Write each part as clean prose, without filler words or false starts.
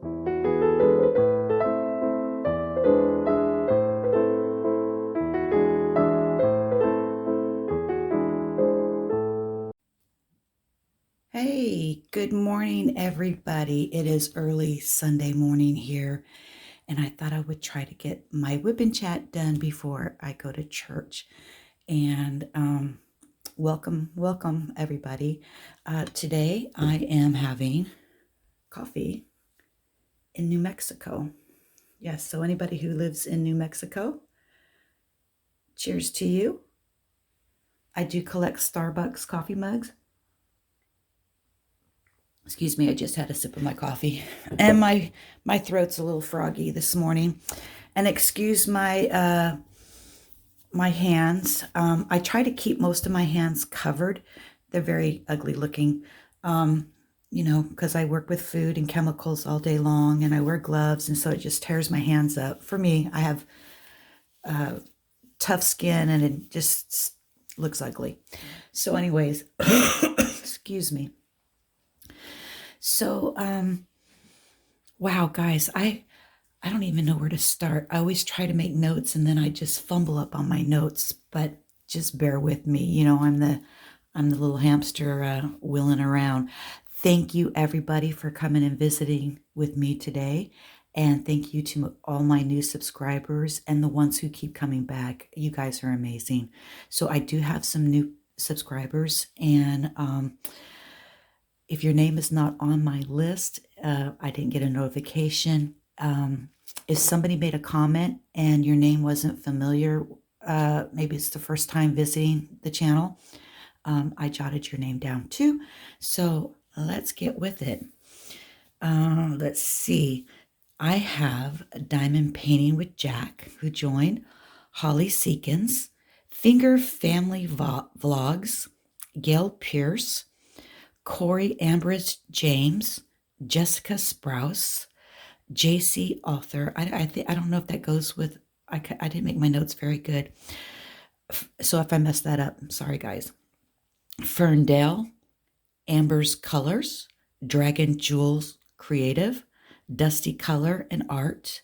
Hey, good morning, everybody. It is early Sunday morning here, and I thought I would try to get my Whip Chat done before I go to church. And welcome, everybody. Today I am having coffee in New Mexico. Yes, so anybody who lives in New Mexico, cheers to you. I do collect Starbucks coffee mugs. Excuse me, I just had a sip of my coffee, and my throat's a little froggy this morning. And excuse my my hands. I try to keep most of my hands covered. They're very ugly looking, because I work with food and chemicals all day long, and I wear gloves, and so it just tears my hands up. For me, I have tough skin, and it just looks ugly. So, anyways, excuse me. So, wow, guys, I don't even know where to start. I always try to make notes and then I just fumble up on my notes, but just bear with me. You know, I'm the little hamster wheeling around. Thank you, everybody, for coming and visiting with me today. And thank you to all my new subscribers and the ones who keep coming back. You guys are amazing. So I do have some new subscribers, and if your name is not on my list, I didn't get a notification. If somebody made a comment and your name wasn't familiar, maybe it's the first time visiting the channel, I jotted your name down too. So let's get with it. Let's see. I have Diamond Painting with Jack, who joined, Holly Seekins, Finger Family Vlogs, Gail Pierce, Corey Ambridge James, Jessica Sprouse, JC Author. I don't know if that goes with, I didn't make my notes very good. So if I messed that up, I'm sorry, guys. Ferndale, Amber's Colors, Dragon Jewels Creative, Dusty Color and Art,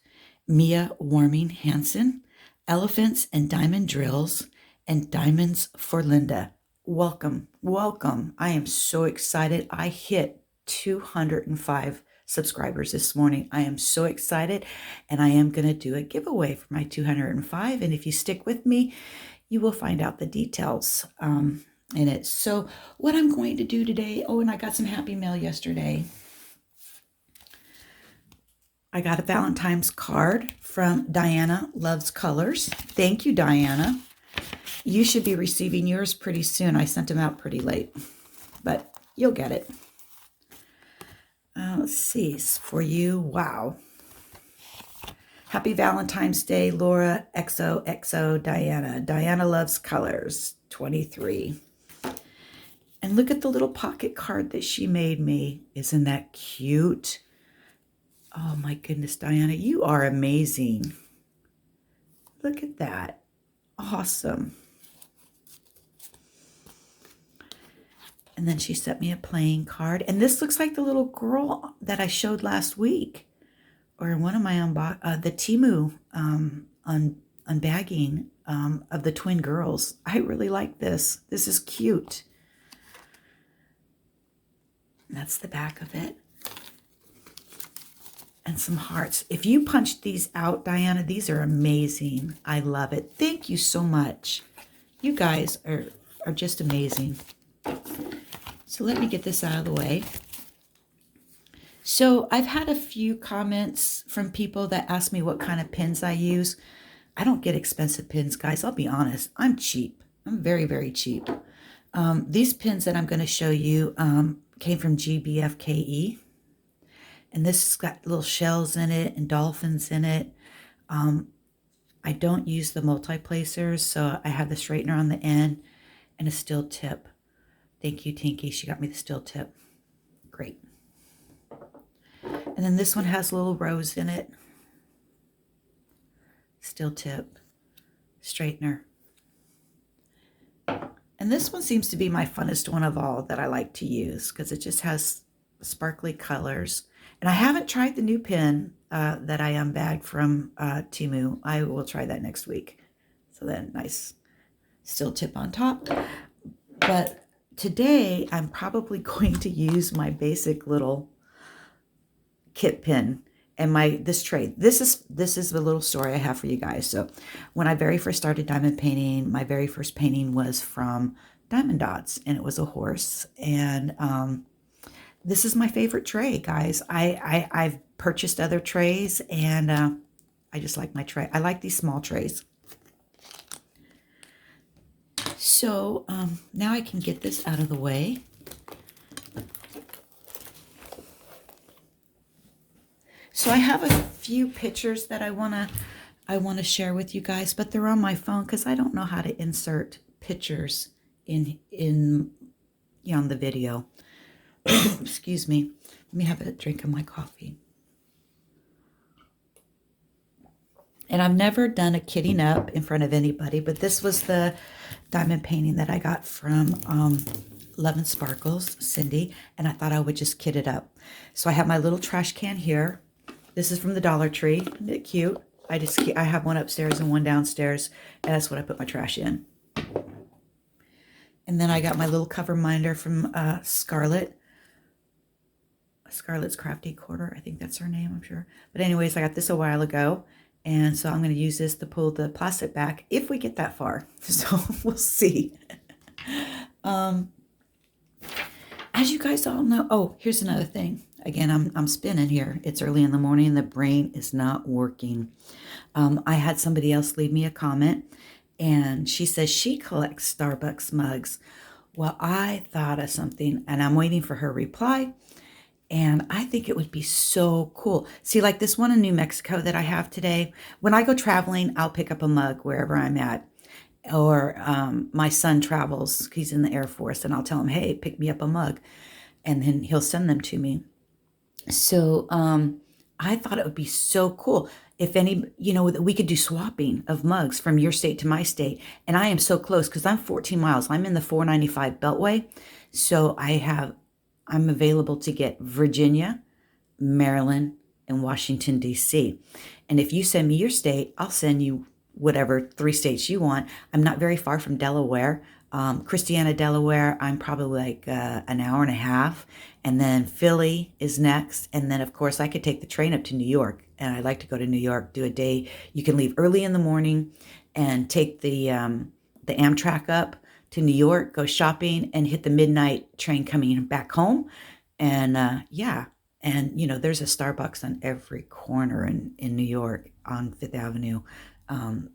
Mia Warming Hansen, Elephants and Diamond Drills, and Diamonds for Linda. Welcome. I am so excited. I hit 205 subscribers this morning. I am so excited, and I am going to do a giveaway for my 205. And if you stick with me, you will find out the details in it. So what I'm going to do today, and I got some happy mail yesterday. I got a Valentine's card from Diana Loves Colors. Thank you, Diana. You should be receiving yours pretty soon. I sent them out pretty late, but you'll get it. Let's see, it's for you. Wow. Happy Valentine's Day, Laura, XOXO, Diana. Diana Loves Colors, 23. And look at the little pocket card that she made me. Isn't that cute? Oh my goodness, Diana, you are amazing. Look at that. Awesome. And then she sent me a playing card. And this looks like the little girl that I showed last week, or in one of my the Temu unbagging of the twin girls. I really like this. This is cute. And that's the back of it. And some hearts. If you punched these out, Diana, these are amazing. I love it. Thank you so much. You guys are just amazing. So let me get this out of the way. So I've had a few comments from people that ask me what kind of pins I use. I don't get expensive pins, guys. I'll be honest. I'm cheap. I'm very, very cheap. These pins that I'm going to show you came from GBFKE. And this has got little shells in it and dolphins in it. I don't use the multi-placers, so I have the straightener on the end and a steel tip. Thank you, Tinky. She got me the steel tip. Great. And then this one has a little rose in it. Steel tip, straightener. And this one seems to be my funnest one of all that I like to use because it just has sparkly colors. And I haven't tried the new pen that I unbagged from Temu. I will try that next week. So then nice steel tip on top. But today I'm probably going to use my basic little kit pin and this tray. This is the little story I have for you guys. So when I very first started diamond painting, my very first painting was from Diamond Dots, and it was a horse. And this is my favorite tray, guys. I've purchased other trays, and I just like my tray. I like these small trays. So now I can get this out of the way. So I have a few pictures that I want to share with you guys, but they're on my phone because I don't know how to insert pictures in on the video. Excuse me. Let me have a drink of my coffee. And I've never done a kitting up in front of anybody, but this was the diamond painting that I got from Love and Sparkles, Cindy, and I thought I would just kit it up. So I have my little trash can here. This is from the Dollar Tree. Isn't it cute? I have one upstairs and one downstairs, and that's what I put my trash in. And then I got my little cover minder from Scarlett's Crafty Quarter. I think that's her name, I'm sure. But anyways, I got this a while ago. And so I'm going to use this to pull the plastic back if we get that far. So we'll see. As you guys all know, oh, here's another thing. Again, I'm spinning here. It's early in the morning and the brain is not working. I had somebody else leave me a comment, and she says she collects Starbucks mugs. Well, I thought of something, and I'm waiting for her reply. And I think it would be so cool. See, like this one in New Mexico that I have today. When I go traveling, I'll pick up a mug wherever I'm at. Or my son travels. He's in the Air Force, and I'll tell him, hey, pick me up a mug. And then he'll send them to me. So I thought it would be so cool if we could do swapping of mugs from your state to my state. And I am so close because I'm 14 miles. I'm in the 495 Beltway. So I'm available to get Virginia, Maryland, and Washington, D.C. And if you send me your state, I'll send you whatever 3 states you want. I'm not very far from Delaware. Christiana, Delaware, I'm probably like an hour and a half. And then Philly is next. And then, of course, I could take the train up to New York. And I like to go to New York, do a day. You can leave early in the morning and take the Amtrak up to New York, go shopping, and hit the midnight train coming back home. And yeah, and there's a Starbucks on every corner in New York on Fifth Avenue,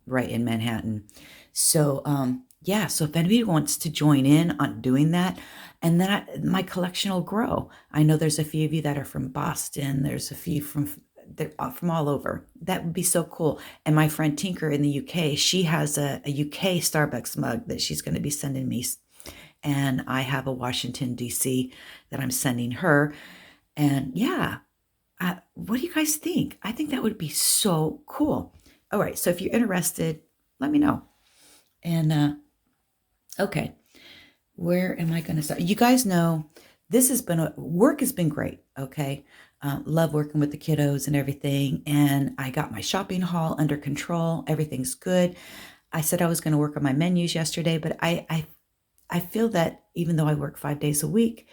right in Manhattan. So yeah, so if anybody wants to join in on doing that, and then my collection will grow. I know there's a few of you that are from Boston. There's a few they're from all over. That would be so cool. And my friend Tinker in the UK, she has a UK Starbucks mug that she's going to be sending me. And I have a Washington, D.C. that I'm sending her. And yeah, what do you guys think? I think that would be so cool. All right, so if you're interested, let me know. And okay, where am I going to start? You guys know work has been great, okay? Love working with the kiddos and everything. And I got my shopping haul under control. Everything's good. I said I was going to work on my menus yesterday, but I feel that even though I work 5 days a week,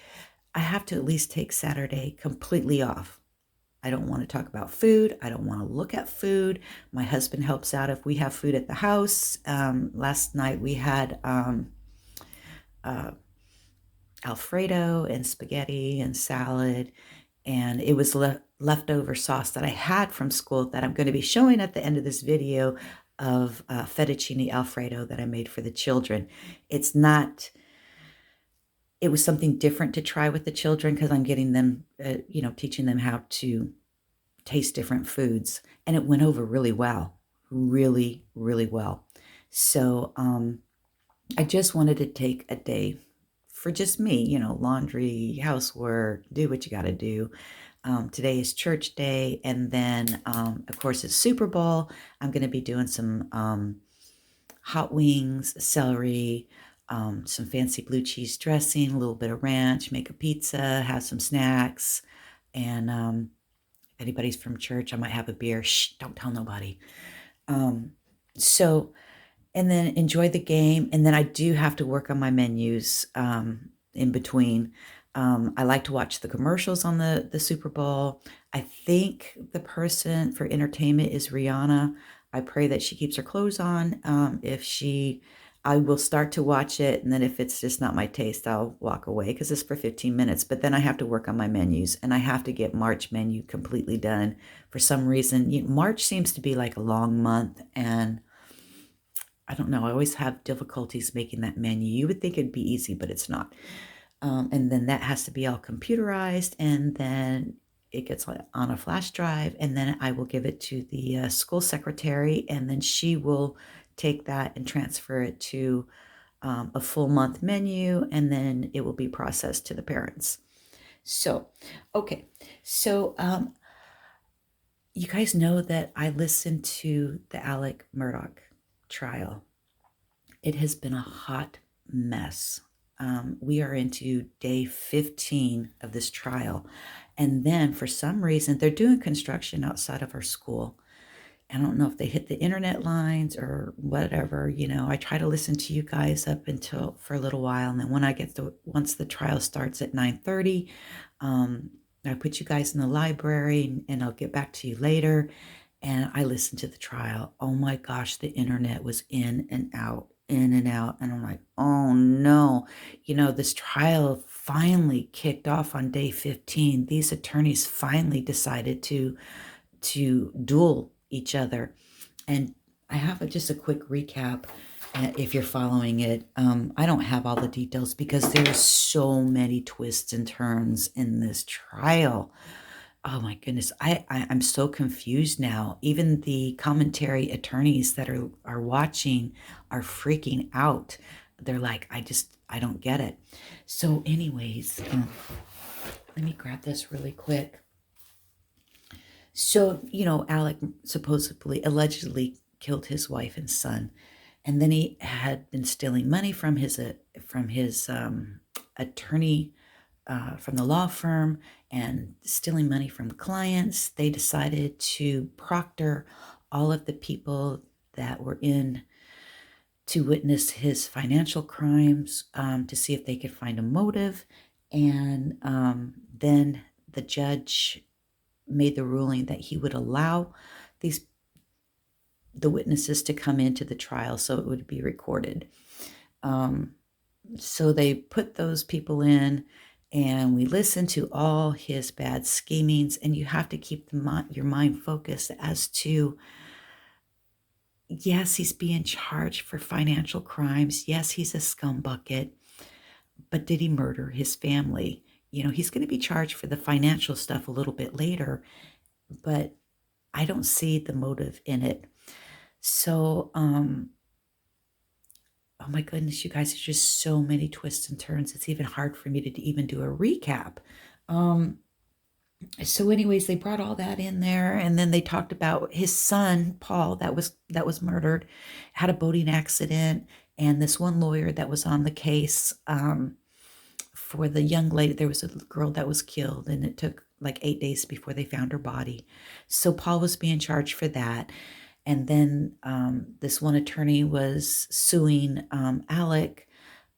I have to at least take Saturday completely off. I don't want to talk about food. I don't want to look at food. My husband helps out if we have food at the house. Last night we had Alfredo and spaghetti and salad, and it was leftover sauce that I had from school that I'm going to be showing at the end of this video of fettuccine Alfredo that I made for the children. It was something different to try with the children because I'm getting them, teaching them how to taste different foods. And it went over really well, really, really well. So I just wanted to take a day for just me, laundry, housework, do what you got to do. Today is church day. And then, of course, it's Super Bowl. I'm going to be doing some hot wings, celery, some fancy blue cheese dressing, a little bit of ranch, make a pizza, have some snacks. And if anybody's from church, I might have a beer. Shh, don't tell nobody. Um, so, and then enjoy the game. And then I do have to work on my menus in between. I like to watch the commercials on the Super Bowl. I think the person for entertainment is Rihanna. I pray that she keeps her clothes on. I will start to watch it, and then if it's just not my taste, I'll walk away because it's for 15 minutes. But then I have to work on my menus, and I have to get March menu completely done. For some reason, March seems to be like a long month, and I don't know. I always have difficulties making that menu. You would think it'd be easy, but it's not. And then that has to be all computerized, and then it gets on a flash drive, and then I will give it to the school secretary, and then she will take that and transfer it to a full month menu, and then it will be processed to the parents. So, okay. So, you guys know that I listened to the Alec Murdaugh trial. It has been a hot mess. We are into day 15 of this trial. And then for some reason, they're doing construction outside of our school. I don't know if they hit the internet lines or whatever. I try to listen to you guys up until for a little while. And then once the trial starts at 9:30, I put you guys in the library and I'll get back to you later. And I listened to the trial. Oh my gosh, the internet was in and out, in and out. And I'm like, oh no. This trial finally kicked off on day 15. These attorneys finally decided to duel each other. And I have just a quick recap if you're following it. I don't have all the details because there's so many twists and turns in this trial. Oh my goodness. I'm so confused now. Even the commentary attorneys that are watching are freaking out. They're like, I don't get it. So anyways, let me grab this really quick. So, Alec supposedly, allegedly killed his wife and son. And then he had been stealing money from his attorney from the law firm and stealing money from clients. They decided to proctor all of the people that were in to witness his financial crimes to see if they could find a motive. And then the judge made the ruling that he would allow the witnesses to come into the trial so it would be recorded. So they put those people in, and we listened to all his bad schemings, and you have to keep your mind focused as to, yes, he's being charged for financial crimes. Yes, he's a scumbucket, but did he murder his family? He's going to be charged for the financial stuff a little bit later, but I don't see the motive in it. So, oh my goodness, you guys, there's just so many twists and turns. It's even hard for me to even do a recap. So anyways, they brought all that in there, and then they talked about his son, Paul, that was murdered, had a boating accident, and this one lawyer that was on the case for the young lady. There was a girl that was killed, and it took like 8 days before they found her body. So Paul was being charged for that. And then this one attorney was suing Alec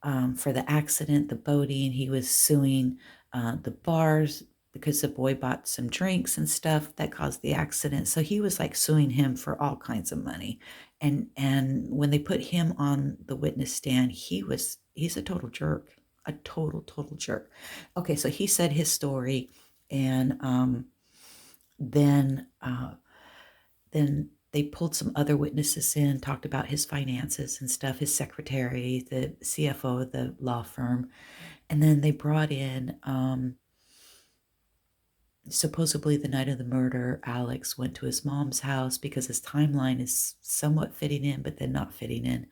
for the accident, the boating. He was suing the bars because the boy bought some drinks and stuff that caused the accident. So he was like suing him for all kinds of money. And when they put him on the witness stand, he's a total jerk, a total jerk. Okay, so he said his story, and then they pulled some other witnesses in, talked about his finances and stuff, his secretary, the CFO of the law firm. And then they brought in, supposedly the night of the murder, Alex went to his mom's house because his timeline is somewhat fitting in, but then not fitting in.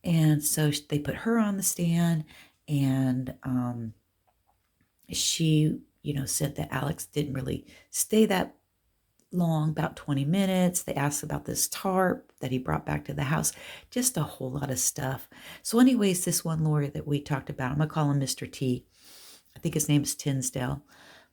And so they put her on the stand, and she, said that Alex didn't really stay that long, about 20 minutes. They asked about this tarp that he brought back to the house, just a whole lot of stuff. So anyways, this one lawyer that we talked about, I'm gonna call him Mr. T. I think his name is Tinsdale.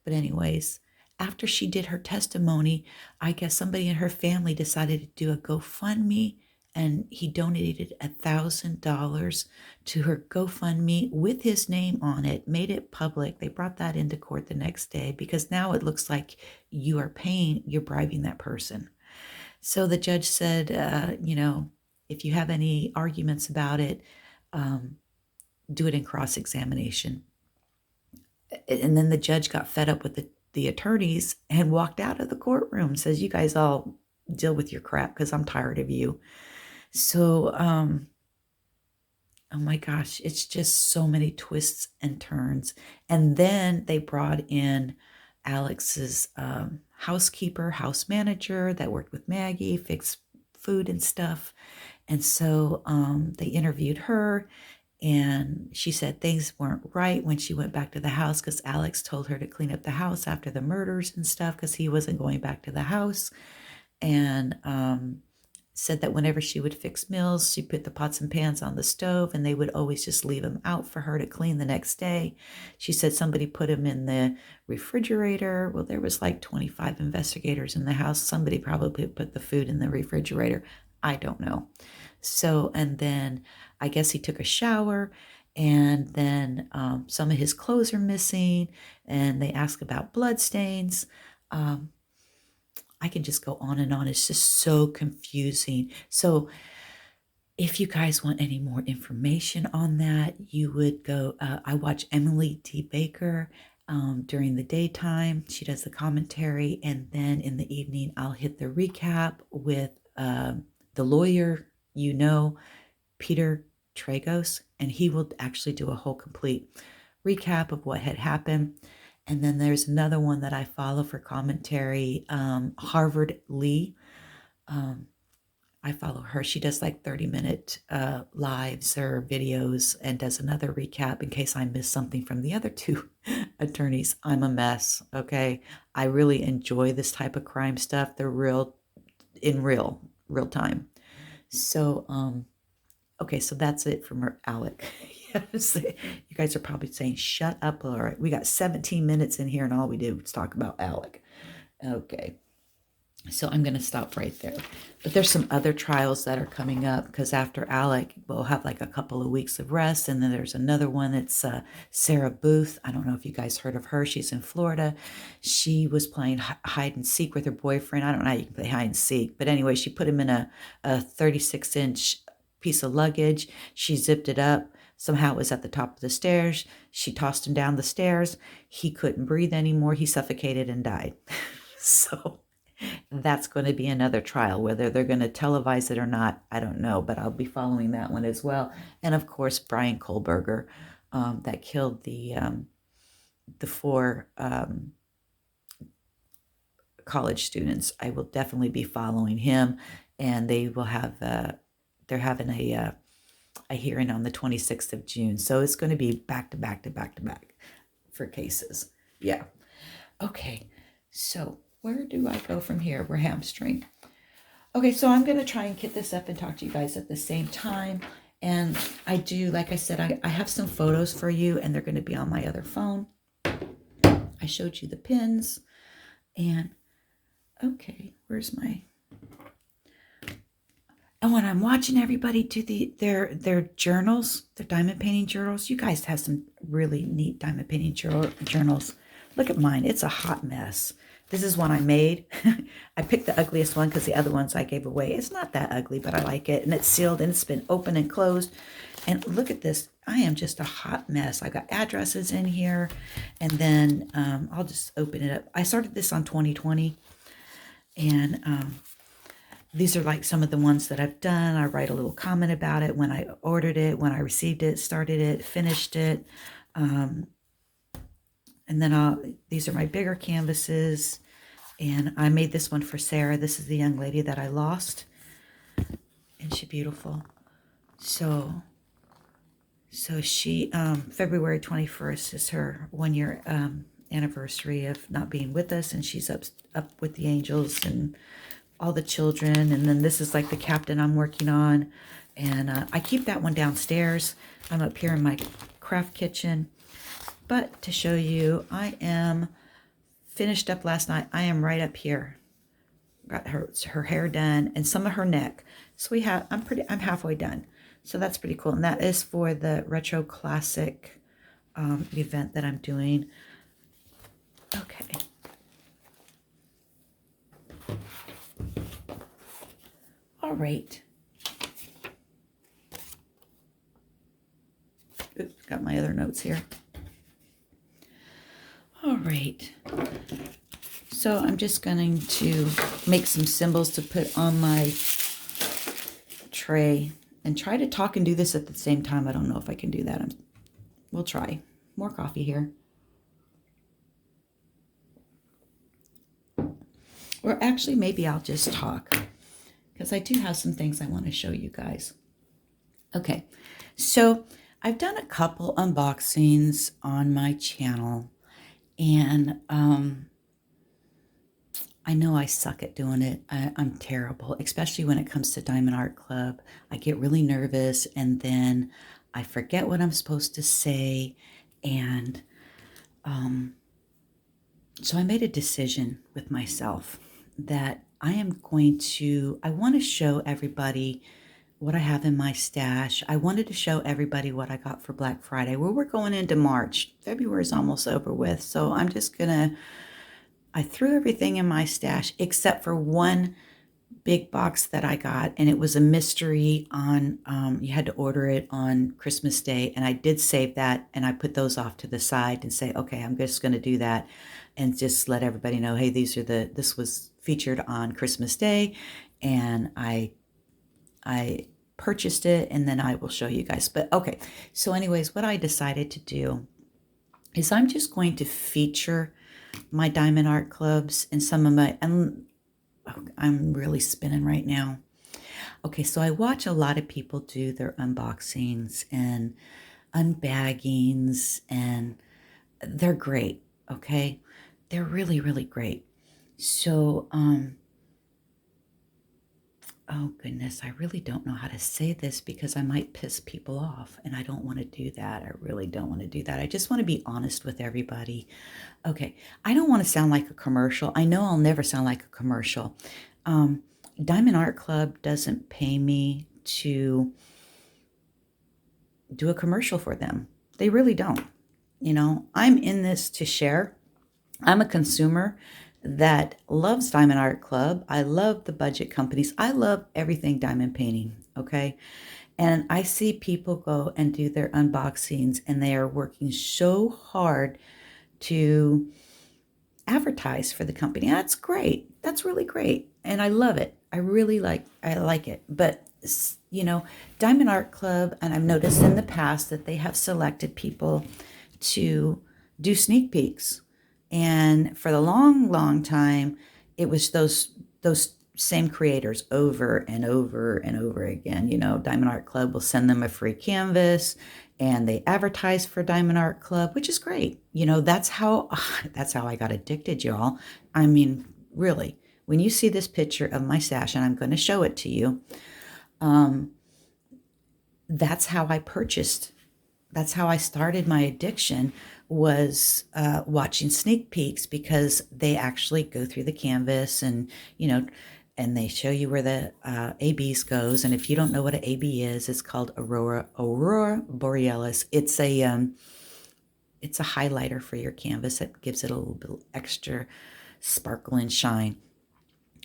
But anyways, after she did her testimony, I guess somebody in her family decided to do a GoFundMe, and he donated $1,000 to her GoFundMe with his name on it, made it public. They brought that into court the next day because now it looks like you're bribing that person. So the judge said, if you have any arguments about it, do it in cross-examination. And then the judge got fed up with the attorneys and walked out of the courtroom, says, you guys all deal with your crap because I'm tired of you. So, oh my gosh, it's just so many twists and turns. And then they brought in Alex's housekeeper, house manager that worked with Maggie, fixed food and stuff. And so they interviewed her, and she said things weren't right when she went back to the house because Alex told her to clean up the house after the murders and stuff because he wasn't going back to the house. And said that whenever she would fix meals, she put the pots and pans on the stove and they would always just leave them out for her to clean the next day. She said somebody put them in the refrigerator. Well, there was like 25 investigators in the house. Somebody probably put the food in the refrigerator. I don't know. So, and then I guess he took a shower, and then some of his clothes are missing, and they ask about blood stains. I can just go on and on. It's just so confusing. So if you guys want any more information on that, you would go, I watch Emily D. Baker during the daytime. She does the commentary. And then in the evening, I'll hit the recap with the lawyer, Peter Tragos, and he will actually do a whole complete recap of what had happened. And then there's another one that I follow for commentary, Harvard Lee. I follow her. She does like 30-minute lives or videos and does another recap in case I miss something from the other two attorneys. I'm a mess, okay? I really enjoy this type of crime stuff. They're real time. So, okay, so that's it from Alec. Yes, you guys are probably saying, shut up, all right. We got 17 minutes in here and all we do is talk about Alec. Okay, so I'm going to stop right there. But there's some other trials that are coming up because after Alec, we'll have like a couple of weeks of rest. And then there's another one. It's Sarah Booth. I don't know if you guys heard of her. She's in Florida. She was playing hide and seek with her boyfriend. I don't know how you can play hide and seek. But anyway, she put him in a 36-inch piece of luggage. She zipped it up. Somehow it was at the top of the stairs. She tossed him down the stairs. He couldn't breathe anymore. He suffocated and died. So that's going to be another trial. Whether they're going to televise it or not, I don't know. But I'll be following that one as well. And of course, Brian Kohlberger, that killed the 4 college students. I will definitely be following him. And they will have, they're having a hearing on the 26th of June. So it's going to be back to back for cases. Yeah. Okay. So where do I go from here? We're hamstring. Okay. So I'm going to try and get this up and talk to you guys at the same time. And I do, like I said, I have some photos for you and they're going to be on my other phone. I showed you the pins and okay, where's my... And when I'm watching everybody do their journals, their diamond painting journals, you guys have some really neat diamond painting journals. Look at mine. It's a hot mess. This is one I made. I picked the ugliest one because the other ones I gave away. It's not that ugly, but I like it. And it's sealed and it's been open and closed. And look at this. I am just a hot mess. I got addresses in here. And then I'll just open it up. I started this on 2020. And... these are like some of the ones that I've done. I write a little comment about it when I ordered it, when I received it, started it, finished it. And then these are my bigger canvases. And I made this one for Sarah. This is the young lady that I lost. Isn't she beautiful? So she, February 21st is her 1-year anniversary of not being with us. And she's up with the angels and all the children. And then this is like the captain I'm working on. And I keep that one downstairs. I'm up here in my craft kitchen. But to show you, I am finished up last night. I am right up here. Got her hair done and some of her neck. So I'm halfway done. So that's pretty cool. And that is for the retro classic event that I'm doing. Okay. All right. Oops, got my other notes here. All right. So I'm just going to make some symbols to put on my tray and try to talk and do this at the same time. I don't know if I can do that. We'll try. More coffee here. Or actually, maybe I'll just talk because I do have some things I want to show you guys. Okay, so I've done a couple unboxings on my channel, and I know I suck at doing it. I'm terrible, especially when it comes to Diamond Art Club. I get really nervous, and then I forget what I'm supposed to say, and so I made a decision with myself that I want to show everybody what I have in my stash. I wanted to show everybody what I got for Black Friday. Well, we're going into March. February's almost over with. So I threw everything in my stash except for one big box that I got, and it was a mystery on, you had to order it on Christmas Day, and I did save that, and I put those off to the side and say, okay, I'm just going to do that and just let everybody know, hey, this was featured on Christmas Day, and I purchased it, and then I will show you guys. But okay, so anyways, what I decided to do is I'm just going to feature my Diamond Art Clubs and some of my, I'm really spinning right now. Okay, so I watch a lot of people do their unboxings and unbaggings, and they're great, okay? They're really, really great. So, oh goodness, I really don't know how to say this because I might piss people off, and I don't want to do that. I really don't want to do that. I just want to be honest with everybody. Okay, I don't want to sound like a commercial. I know I'll never sound like a commercial. Diamond Art Club doesn't pay me to do a commercial for them. They really don't. You know, I'm in this to share. I'm a consumer that loves Diamond Art Club. I love the budget companies. I love everything diamond painting, okay? And I see people go and do their unboxings, and they are working so hard to advertise for the company. That's great. That's really great. And I love it. I like it. But, you know, Diamond Art Club, and I've noticed in the past that they have selected people to do sneak peeks. And for the long, long time, it was those same creators over and over and over again. You know, Diamond Art Club will send them a free canvas, and they advertise for Diamond Art Club, which is great. You know, that's how I got addicted, y'all. I mean, really, when you see this picture of my stash, and I'm going to show it to you, that's how I purchased. That's how I started my addiction, was watching sneak peeks, because they actually go through the canvas, and, you know, and they show you where the ABs goes. And if you don't know what an AB is, it's called Aurora Borealis. It's a highlighter for your canvas that gives it a little bit extra sparkle and shine.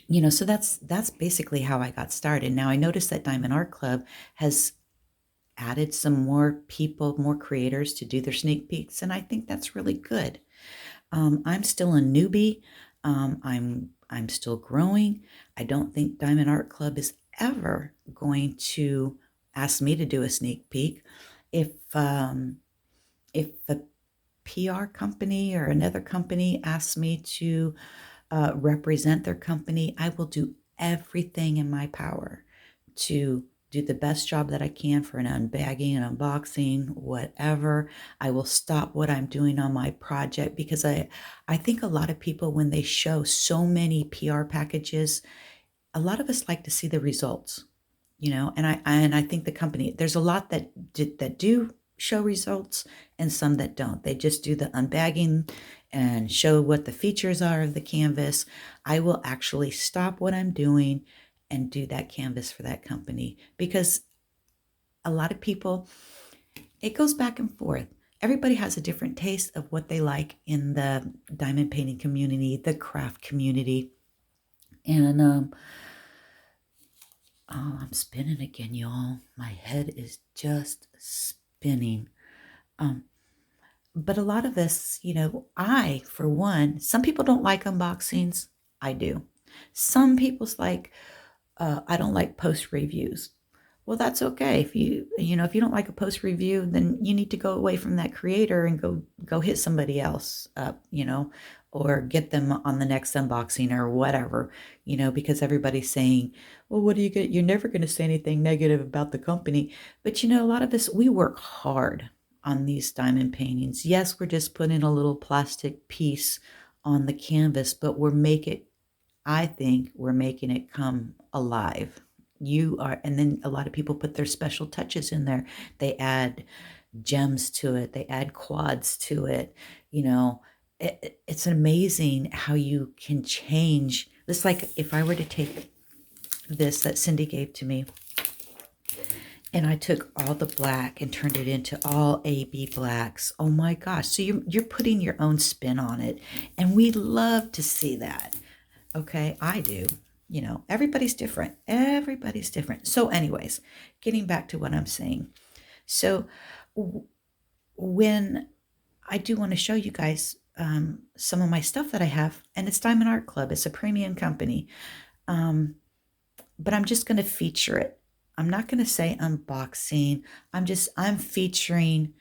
You know, so that's basically how I got started. Now I noticed that Diamond Art Club has added some more people, more creators to do their sneak peeks, and I think that's really good. I'm still a newbie. I'm still growing. I don't think Diamond Art Club is ever going to ask me to do a sneak peek. If a PR company or another company asks me to represent their company, I will do everything in my power to do the best job that I can for an unbagging, an unboxing, whatever. I will stop what I'm doing on my project, because I think a lot of people, when they show so many PR packages, a lot of us like to see the results, you know, and I think the company, there's a lot that do show results and some that don't. They just do the unbagging and show what the features are of the canvas, I will actually stop what I'm doing and do that canvas for that company, because a lot of people, it goes back and forth. Everybody has a different taste of what they like in the diamond painting community, the craft community. And oh, I'm spinning again, y'all. My head is just spinning. But a lot of us, I, for one, some people don't like unboxings. I do. Some people's like, I don't like post reviews. Well, that's okay. If you don't like a post review, then you need to go away from that creator and go hit somebody else up, or get them on the next unboxing or whatever, because everybody's saying, well, what do you get? You're never going to say anything negative about the company. But a lot of us, we work hard on these diamond paintings. Yes, we're just putting a little plastic piece on the canvas, but I think we're making it come alive. And then a lot of people put their special touches in there. They add gems to it, they add quads to it. It's amazing how you can change. It's like if I were to take this that Cindy gave to me, and I took all the black and turned it into all AB blacks. Oh my gosh. So you're putting your own spin on it. And we love to see that. Okay, I do. Everybody's different. Everybody's different. So anyways, getting back to what I'm saying. So when I do want to show you guys some of my stuff that I have, and it's Diamond Art Club. It's a premium company. But I'm just going to feature it. I'm not going to say unboxing. I'm featuring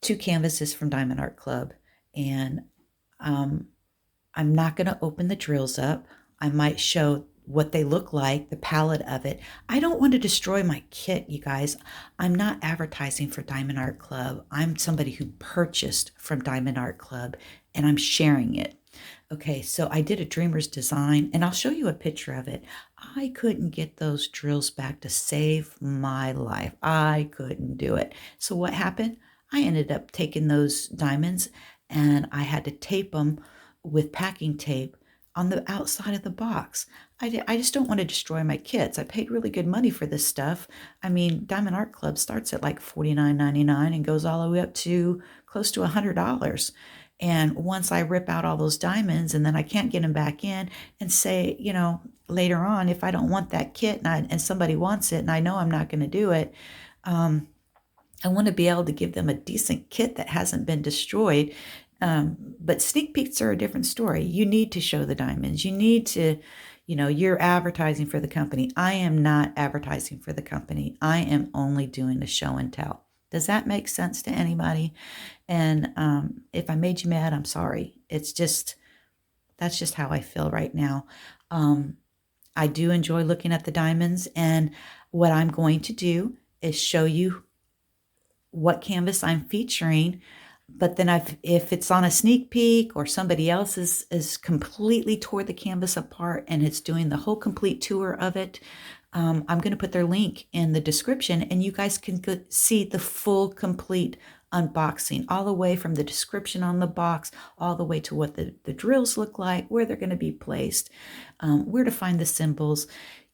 2 canvases from Diamond Art Club. And I'm not going to open the drills up. I might show what they look like, the palette of it. I don't want to destroy my kit, you guys. I'm not advertising for Diamond Art Club. I'm somebody who purchased from Diamond Art Club, and I'm sharing it. Okay, so I did a dreamer's design, and I'll show you a picture of it. I couldn't get those drills back to save my life. I couldn't do it. So what happened? I ended up taking those diamonds, and I had to tape them with packing tape on the outside of the box. I just don't want to destroy my kits. I paid really good money for this stuff. I mean, Diamond Art Club starts at like $49.99 and goes all the way up to close to $100. And once I rip out all those diamonds and then I can't get them back in, and say, later on, if I don't want that kit and somebody wants it and I know I'm not going to do it, I want to be able to give them a decent kit that hasn't been destroyed. But sneak peeks are a different story. You need to show the diamonds. You need to, you're advertising for the company. I am not advertising for the company. I am only doing a show and tell. Does that make sense to anybody? And if I made you mad, I'm sorry. That's just how I feel right now. I do enjoy looking at the diamonds, and what I'm going to do is show you what canvas I'm featuring. But then if it's on a sneak peek, or somebody else is completely tore the canvas apart and it's doing the whole complete tour of it, I'm going to put their link in the description, and you guys can see the full complete unboxing, all the way from the description on the box, all the way to what the drills look like, where they're going to be placed, where to find the symbols,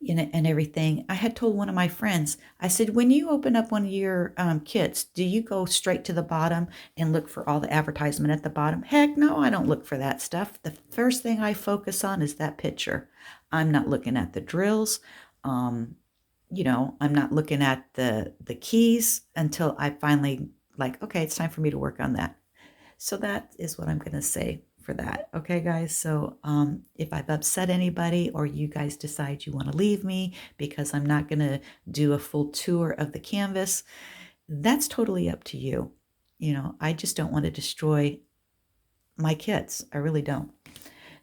and everything. I had told one of my friends, I said, when you open up one of your kits, do you go straight to the bottom and look for all the advertisement at the bottom? Heck no, I don't look for that stuff. The first thing I focus on is that picture. I'm not looking at the drills. I'm not looking at the keys until I finally okay, it's time for me to work on that. So that is what I'm going to say for that. Okay, guys. So if I've upset anybody, or you guys decide you want to leave me because I'm not going to do a full tour of the canvas, that's totally up to you. I just don't want to destroy my kits. I really don't.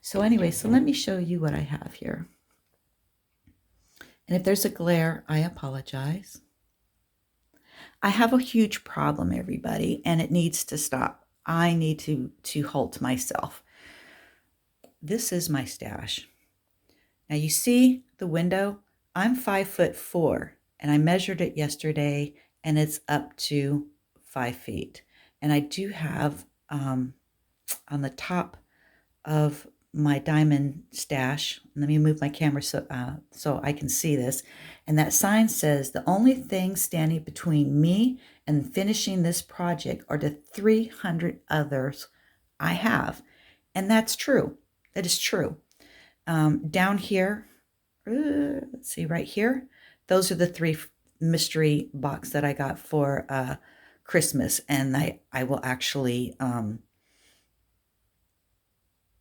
So anyway, so let me show you what I have here. And if there's a glare, I apologize. I have a huge problem, everybody, and it needs to stop. I need to halt myself. This is my stash. Now you see the window? I'm 5'4", and I measured it yesterday, and it's up to 5 feet. And I do have on the top of my diamond stash. Let me move my camera so I can see this. And that sign says, the only thing standing between me and finishing this project are the 300 others I have. And that's true. That is true. Down here, let's see, right here, those are the 3 mystery box that I got for Christmas. And I will actually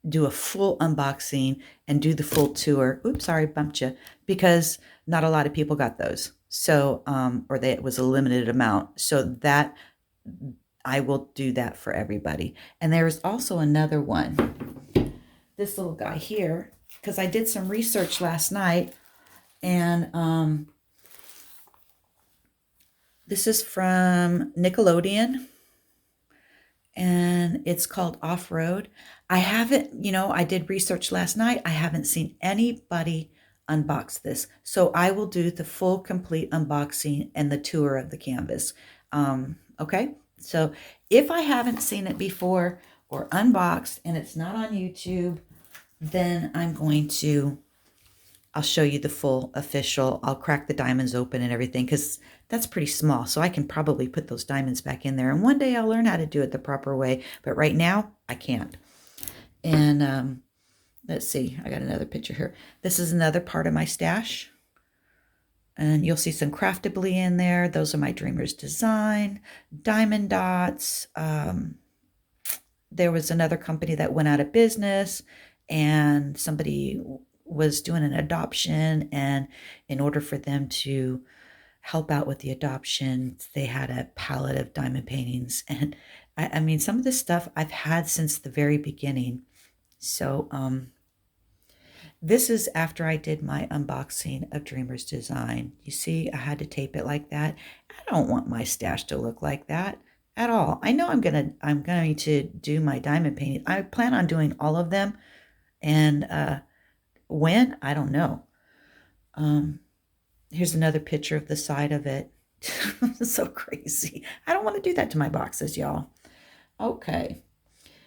do a full unboxing and do the full tour. Oops, sorry, bumped you, because not a lot of people got those. So, or it was a limited amount. So that I will do that for everybody. And there's also another one, this little guy here, because I did some research last night, and this is from Nickelodeon, and it's called Off-Road. I haven't, I did research last night. I haven't seen anybody unbox this. So I will do the full complete unboxing and the tour of the canvas. Okay. So if I haven't seen it before or unboxed and it's not on YouTube, then I'll show you the full official. I'll crack the diamonds open and everything, because that's pretty small. So I can probably put those diamonds back in there. And one day I'll learn how to do it the proper way. But right now, I can't. And let's see. I got another picture here. This is another part of my stash. And you'll see some Craftably in there. Those are my Dreamer's Design. Diamond dots. There was another company that went out of business, and somebody was doing an adoption, and in order for them to help out with the adoption, they had a palette of diamond paintings. And I mean, some of this stuff I've had since the very beginning. So this is after I did my unboxing of Dreamer's Design. You see, I had to tape it like that. I don't want my stash to look like that at all. I know I'm going to do my diamond painting. I plan on doing all of them, and when, I don't know. Here's another picture of the side of it. So crazy. I don't want to do that to my boxes, y'all. Okay.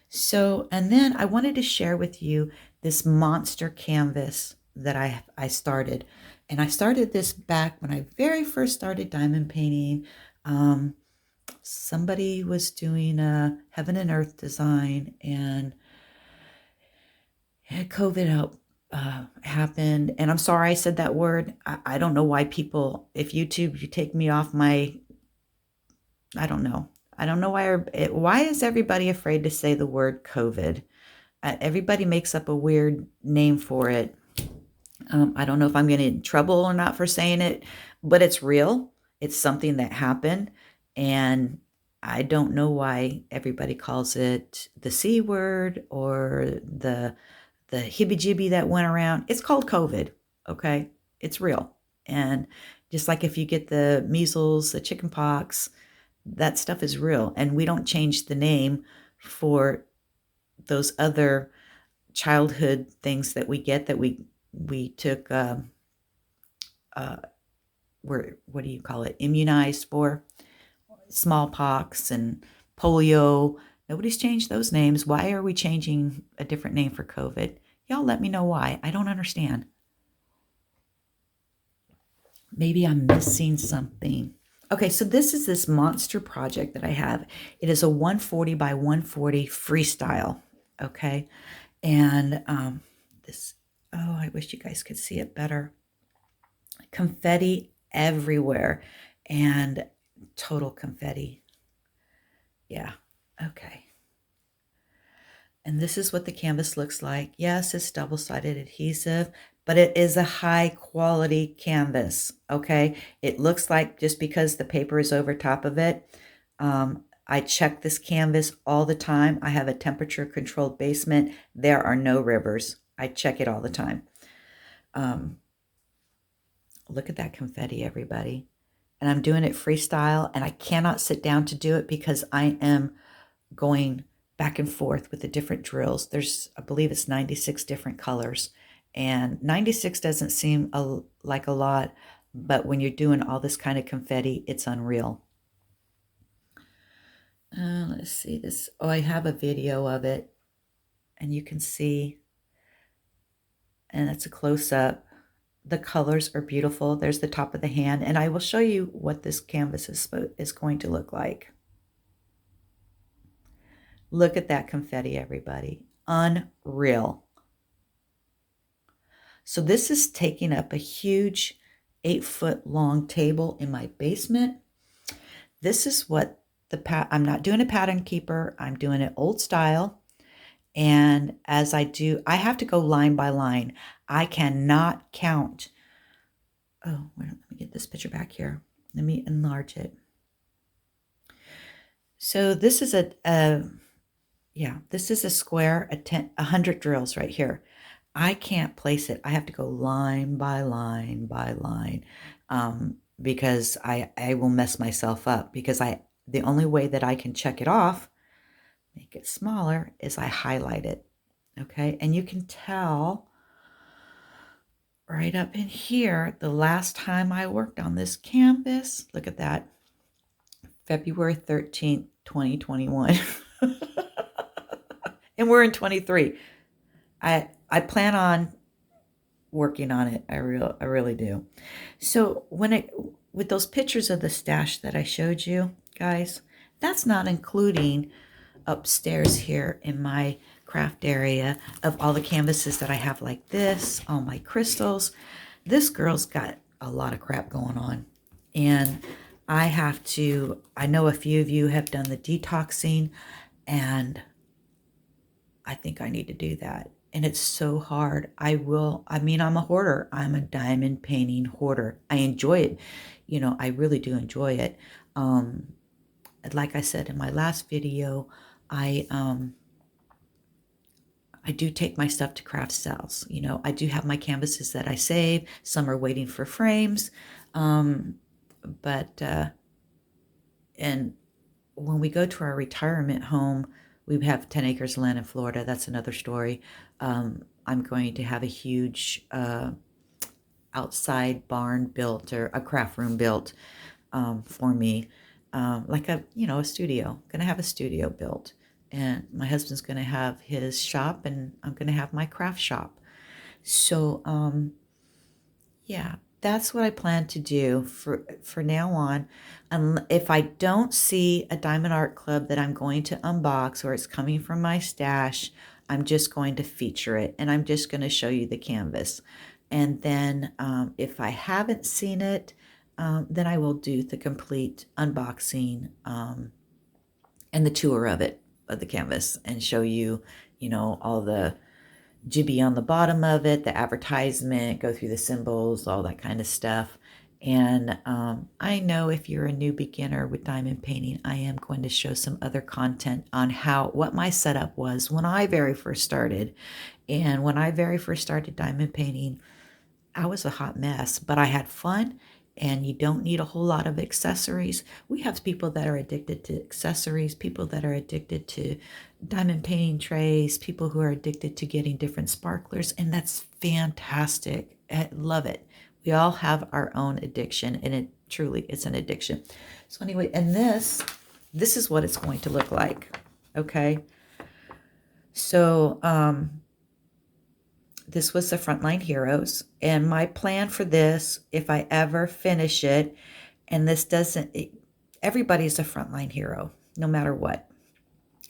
So, and then I wanted to share with you this monster canvas that I started. And I started this back when I very first started diamond painting. Somebody was doing a heaven and earth design, and COVID happened. And I'm sorry I said that word. I don't know why people, if YouTube, you take me off my, I don't know. I don't know why is everybody afraid to say the word COVID? Everybody makes up a weird name for it. I don't know if I'm getting in trouble or not for saying it, but it's real. It's something that happened. And I don't know why everybody calls it the C word or the hibby-jibby that went around. It's called COVID, okay? It's real. And just like if you get the measles, the chicken pox, that stuff is real. And we don't change the name for those other childhood things that we get that we took, what do you call it, immunized for? Smallpox and polio. Nobody's changed those names. Why are we changing a different name for COVID? Y'all let me know why. I don't understand. Maybe I'm missing something. Okay, so this is this monster project that I have. It is a 140 by 140 freestyle, okay? And this, oh, I wish you guys could see it better. Confetti everywhere, and total confetti. Yeah, okay. And this is what the canvas looks like. Yes, it's double-sided adhesive, but it is a high quality canvas, okay? It looks like just because the paper is over top of it. I check this canvas all the time. I have a temperature controlled basement. There are no rivers. I check it all the time. Look at that confetti, everybody. And I'm doing it freestyle, and I cannot sit down to do it because I am going back and forth with the different drills. I believe it's 96 different colors, and 96 doesn't seem like a lot, but when you're doing all this kind of confetti, it's unreal. Let's see this. Oh, I have a video of it, and you can see, and it's a close-up. The colors are beautiful. There's the top of the hand, and I will show you what this canvas is going to look like. Look at that confetti, everybody. Unreal. So this is taking up a huge 8-foot long table in my basement. This is what I'm not doing a pattern keeper. I'm doing it old style. And as I do, I have to go line by line. I cannot count. Oh, let me get this picture back here. Let me enlarge it. So this is this is a square, 100 drills right here. I can't place it. I have to go line by line by line, because I will mess myself up, because the only way that I can check it off, make it smaller, is I highlight it. Okay, and you can tell right up in here, the last time I worked on this canvas, look at that, February 13th, 2021. And we're in 23. I plan on working on it. I really do. So with those pictures of the stash that I showed you guys, that's not including upstairs here in my craft area of all the canvases that I have like this, all my crystals. This girl's got a lot of crap going on, and I know a few of you have done the detoxing, and I think I need to do that. And it's so hard. I'm a hoarder. I'm a diamond painting hoarder. I enjoy it. I really do enjoy it. Like I said in my last video, I do take my stuff to craft sales. I do have my canvases that I save. Some are waiting for frames. And when we go to our retirement home, we have 10 acres of land in Florida. That's another story. I'm going to have a huge outside barn built, or a craft room built for me, like a studio. Going to have a studio built, and my husband's going to have his shop, and I'm going to have my craft shop. So yeah, that's what I plan to do for now on. If I don't see a Diamond Art Club that I'm going to unbox, or it's coming from my stash, I'm just going to feature it, and I'm just going to show you the canvas. And then if I haven't seen it, then I will do the complete unboxing and the tour of the canvas, and show you, all the jibby on the bottom of it, the advertisement, go through the symbols, all that kind of stuff. And I know if you're a new beginner with diamond painting, I am going to show some other content on what my setup was when I very first started. And when I very first started diamond painting, I was a hot mess, but I had fun, and you don't need a whole lot of accessories. We have people that are addicted to accessories, people that are addicted to diamond painting trays, people who are addicted to getting different sparklers, and that's fantastic. I love it. We all have our own addiction, and it's an addiction. So anyway, and this is what it's going to look like. Okay. So, this was the Frontline Heroes, and my plan for this, if I ever finish it, and everybody's a frontline hero, no matter what.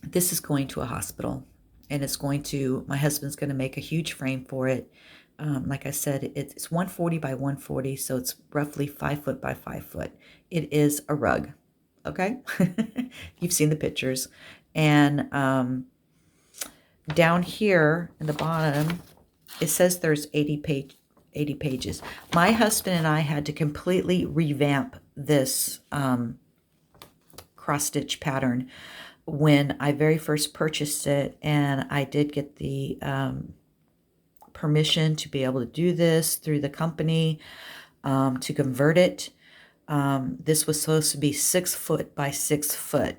This is going to a hospital, and my husband's going to make a huge frame for it. Like I said, it's 140 by 140, so it's roughly 5 foot by 5 foot. It is a rug, okay? You've seen the pictures. And down here in the bottom, it says there's 80 pages. My husband and I had to completely revamp this cross-stitch pattern when I very first purchased it, and I did get the permission to be able to do this through the company to convert it. This was supposed to be 6 foot by 6 foot,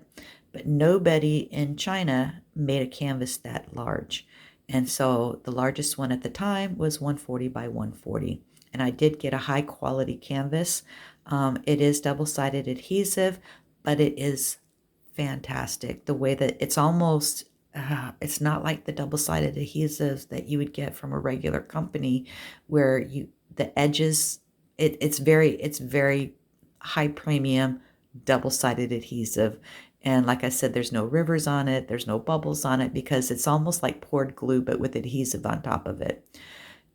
but nobody in China made a canvas that large. And so the largest one at the time was 140 by 140. And I did get a high quality canvas. It is double-sided adhesive, but it is fantastic. The way that it's almost, it's not like the double-sided adhesives that you would get from a regular company where the edges, it's very high premium double-sided adhesive. And like I said, there's no rivers on it. There's no bubbles on it because it's almost like poured glue, but with adhesive on top of it.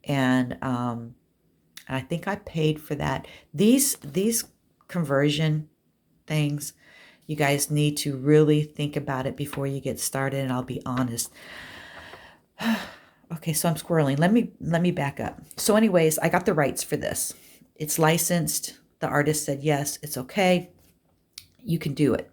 And I think I paid for that. These conversion things, you guys need to really think about it before you get started, and I'll be honest. Okay, so I'm squirreling. Let me back up. So anyways, I got the rights for this. It's licensed. The artist said, yes, it's okay. You can do it.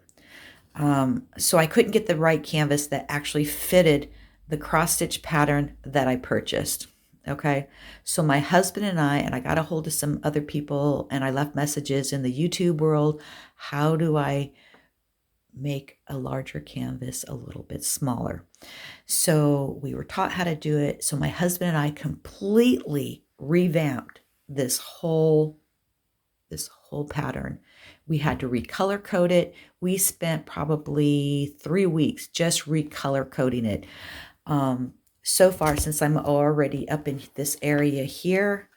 So I couldn't get the right canvas that actually fitted the cross-stitch pattern that I purchased. Okay, so my husband and I got a hold of some other people, and I left messages in the YouTube world. How do I make a larger canvas a little bit smaller? So we were taught how to do it. So my husband and I completely revamped this whole pattern. We had to recolor code it. We spent probably 3 weeks just recolor coding it. So far, since I'm already up in this area here,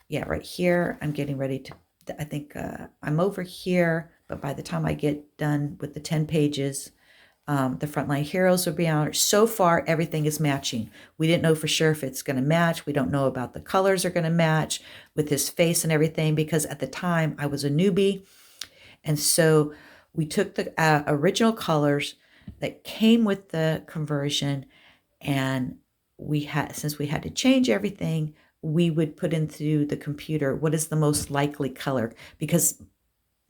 yeah, right here, I'm getting ready to, I think I'm over here, but by the time I get done with the 10 pages, the Frontline Heroes will be on. So far, everything is matching. We didn't know for sure if it's going to match. We don't know about the colors are going to match with his face and everything, because at the time I was a newbie. And so we took the original colors that came with the conversion, and since we had to change everything, we would put into the computer what is the most likely color. Because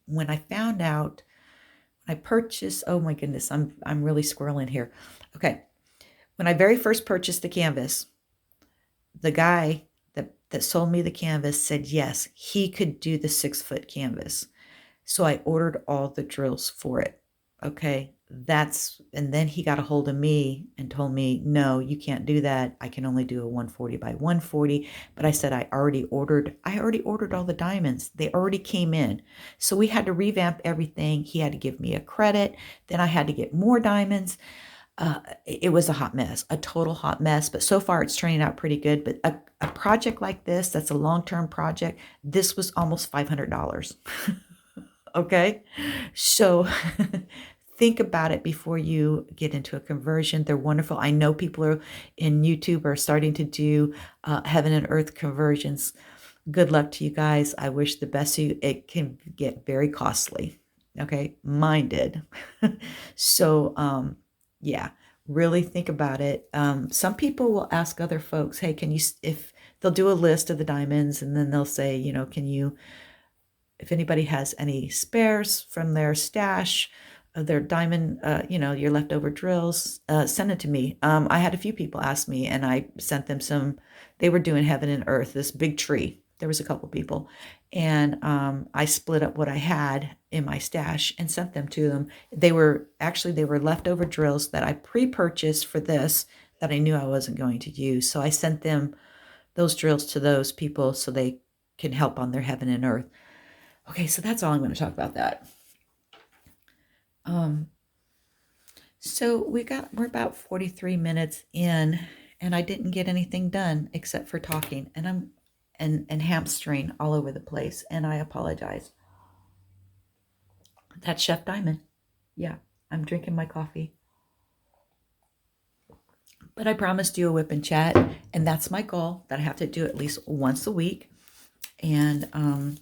when I found out, I purchased, oh my goodness, I'm really squirreling here. Okay. When I very first purchased the canvas, the guy that sold me the canvas said, yes, he could do the 6-foot canvas. So I ordered all the drills for it. Okay. And then he got a hold of me and told me, no, you can't do that. I can only do a 140 by 140. But I said, I already ordered all the diamonds. They already came in. So we had to revamp everything. He had to give me a credit. Then I had to get more diamonds. It was a hot mess, a total hot mess. But so far it's turning out pretty good. But a project like this, that's a long-term project, this was almost $500. Okay. So think about it before you get into a conversion. They're wonderful. I know people are in YouTube are starting to do heaven and earth conversions. Good luck to you guys. I wish the best of you. It can get very costly. Okay. Mine did. So, yeah, really think about it. Some people will ask other folks, hey, can you, if they'll do a list of the diamonds, and then they'll say, can you, if anybody has any spares from their stash of their diamond, your leftover drills, send it to me. I had a few people ask me, and I sent them some. They were doing heaven and earth, this big tree. There was a couple people, and I split up what I had in my stash and sent them to them. They were leftover drills that I pre-purchased for this that I knew I wasn't going to use. So I sent them those drills to those people so they can help on their heaven and earth. Okay, so that's all I'm going to talk about that. So we're about 43 minutes in, and I didn't get anything done except for talking, and I'm hamstring all over the place, and I apologize. That's Chef Diamond. Yeah, I'm drinking my coffee. But I promised you a whip and chat, and that's my goal, that I have to do at least once a week. And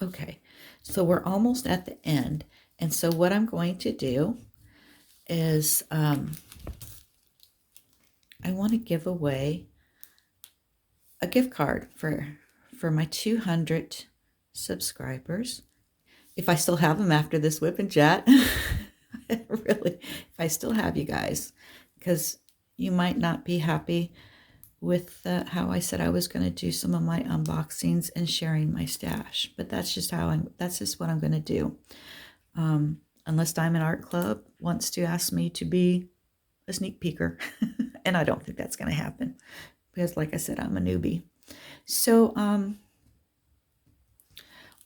okay, so we're almost at the end. And so what I'm going to do is I want to give away a gift card for my 200 subscribers. If I still have them after this whip and chat. Really, if I still have you guys, because you might not be happy with how I said I was going to do some of my unboxings and sharing my stash, but that's just what I'm going to do. Unless Diamond Art Club wants to ask me to be a sneak peeker, and I don't think that's going to happen because, like I said, I'm a newbie. So,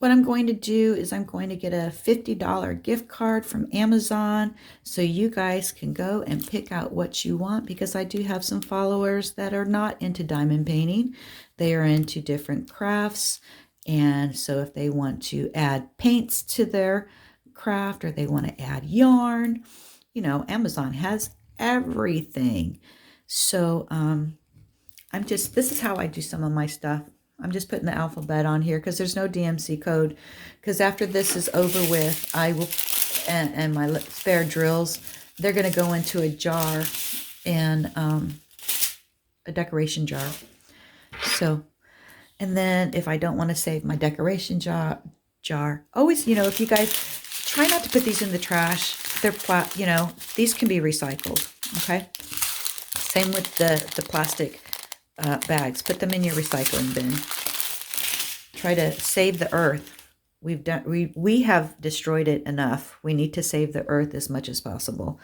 what I'm going to do is I'm going to get a $50 gift card from Amazon so you guys can go and pick out what you want, because I do have some followers that are not into diamond painting. They are into different crafts. And so if they want to add paints to their craft or they want to add yarn, you know, Amazon has everything. So this is how I do some of my stuff. I'm just putting the alphabet on here because there's no DMC code. Because after this is over with, I will, and my spare drills, they're going to go into a jar, and a decoration jar. So, and then if I don't want to save my decoration jar, always, you know, if you guys try not to put these in the trash, they're flat, you know, these can be recycled. Okay. Same with the plastic bags. Put them in your recycling bin. Try to save the earth. We have destroyed it enough. We need to save the earth as much as possible,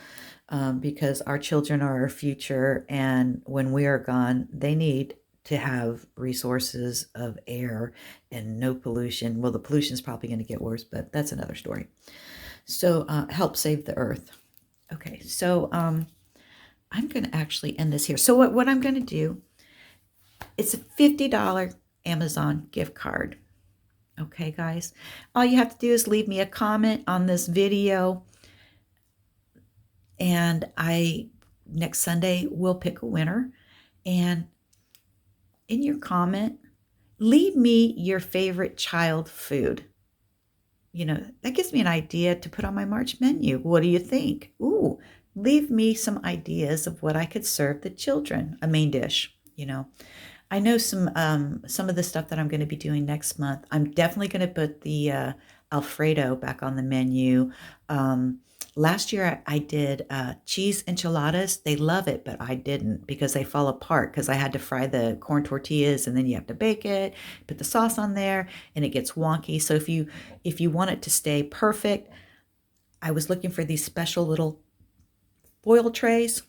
because our children are our future, and when we are gone, they need to have resources of air and no pollution. Well, the pollution is probably going to get worse, but that's another story. So help save the earth. Okay, so I'm going to actually end this here. So what I'm going to do, it's a $50 Amazon gift card. Okay, guys, all you have to do is leave me a comment on this video, and next Sunday will pick a winner. And in your comment, leave me your favorite child food. You know, that gives me an idea to put on my March menu. What do you think? Ooh, leave me some ideas of what I could serve the children, a main dish, you know. I know some of the stuff that I'm going to be doing next month. I'm definitely going to put the Alfredo back on the menu. Last year I did cheese enchiladas. They love it, but I didn't, because they fall apart, because I had to fry the corn tortillas and then you have to bake it, put the sauce on there, and it gets wonky. So if you want it to stay perfect, I was looking for these special little foil trays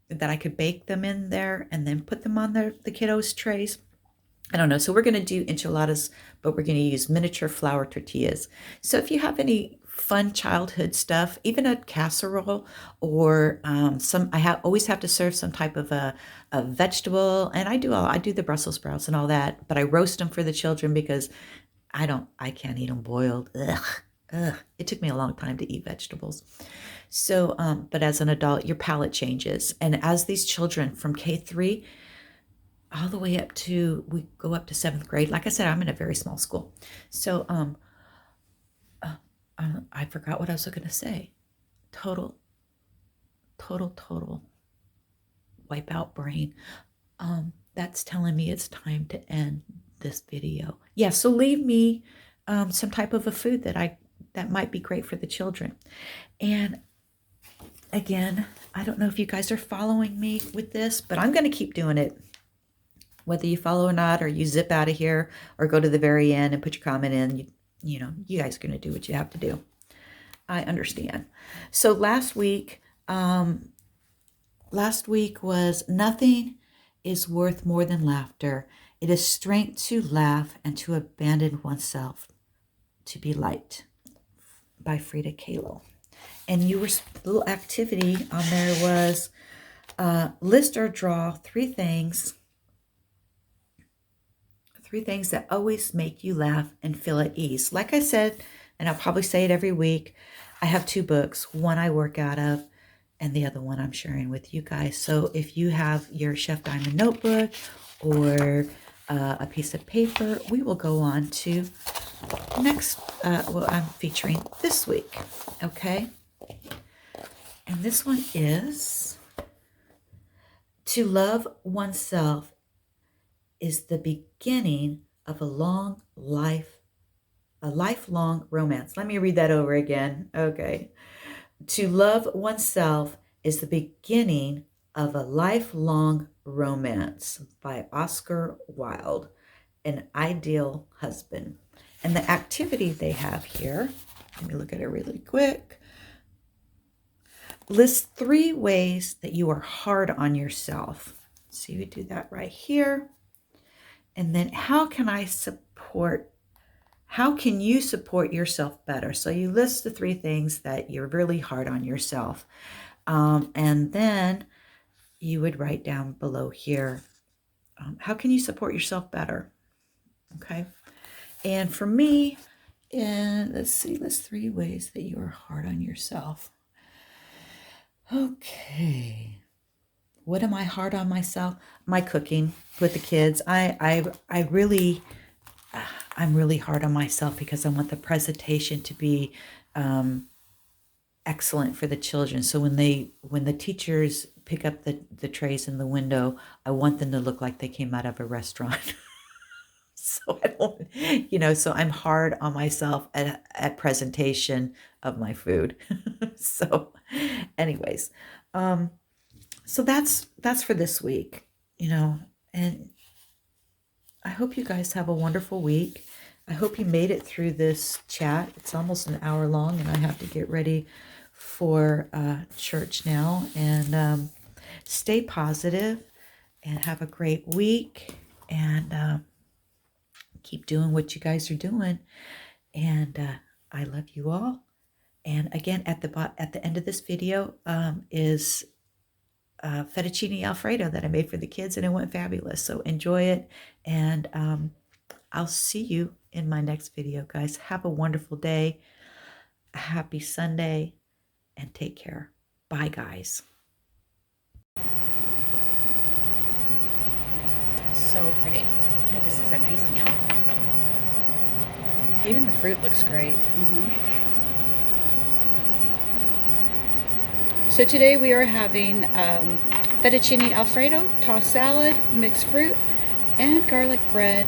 that I could bake them in there and then put them on the kiddos' trays. I don't know. So we're going to do enchiladas, but we're going to use miniature flour tortillas. So if you have any fun childhood stuff, even a casserole, or always have to serve some type of a vegetable, and I do the Brussels sprouts and all that, but I roast them for the children because I can't eat them boiled. Ugh. It took me a long time to eat vegetables. So, but as an adult, your palate changes. And as these children from K3 all the way up to, we go up to 7th grade. Like I said, I'm in a very small school. So, I forgot what I was going to say. Total wipe out brain. That's telling me it's time to end this video. Yeah, so leave me some type of a food that might be great for the children. And again, I don't know if you guys are following me with this, but I'm going to keep doing it. Whether you follow or not, or you zip out of here or go to the very end and put your comment in, you know, you guys are going to do what you have to do. I understand. So last week was nothing is worth more than laughter. It is strength to laugh and to abandon oneself to be light, by Frida Kahlo. And the little activity on there was list or draw three things that always make you laugh and feel at ease. Like I said, and I'll probably say it every week, I have 2 books. One I work out of, and the other one I'm sharing with you guys. So if you have your Chef Diamond notebook or a piece of paper, we will go on to next, what I'm featuring this week. Okay. And this one is, to love oneself is the beginning of a lifelong romance. Let me read that over again. Okay. To love oneself is the beginning of a lifelong romance, by Oscar Wilde, An Ideal Husband. And the activity they have here, let me look at it really quick. List 3 ways that you are hard on yourself. So you do that right here. And then how can I support how can you support yourself better? So you list the 3 things that you're really hard on yourself. And then you would write down below here, how can you support yourself better? Okay. And for me, and let's see, list 3 ways that you are hard on yourself. Okay. What am I hard on myself? My cooking with the kids. I'm really hard on myself because I want the presentation to be excellent for the children. So when the teachers pick up the trays in the window, I want them to look like they came out of a restaurant. So I don't, so I'm hard on myself at presentation of my food. So anyways, so that's for this week, and I hope you guys have a wonderful week. I hope you made it through this chat. It's almost an hour long, and I have to get ready for church now. And stay positive and have a great week, and keep doing what you guys are doing. And I love you all. And again, at the end of this video is fettuccine Alfredo that I made for the kids, and it went fabulous. So enjoy it, and I'll see you in my next video, guys. Have a wonderful day, a happy Sunday, and take care. Bye, guys. So pretty. Yeah, this is a nice meal. Even the fruit looks great. So today we are having fettuccine Alfredo, tossed salad, mixed fruit, and garlic bread.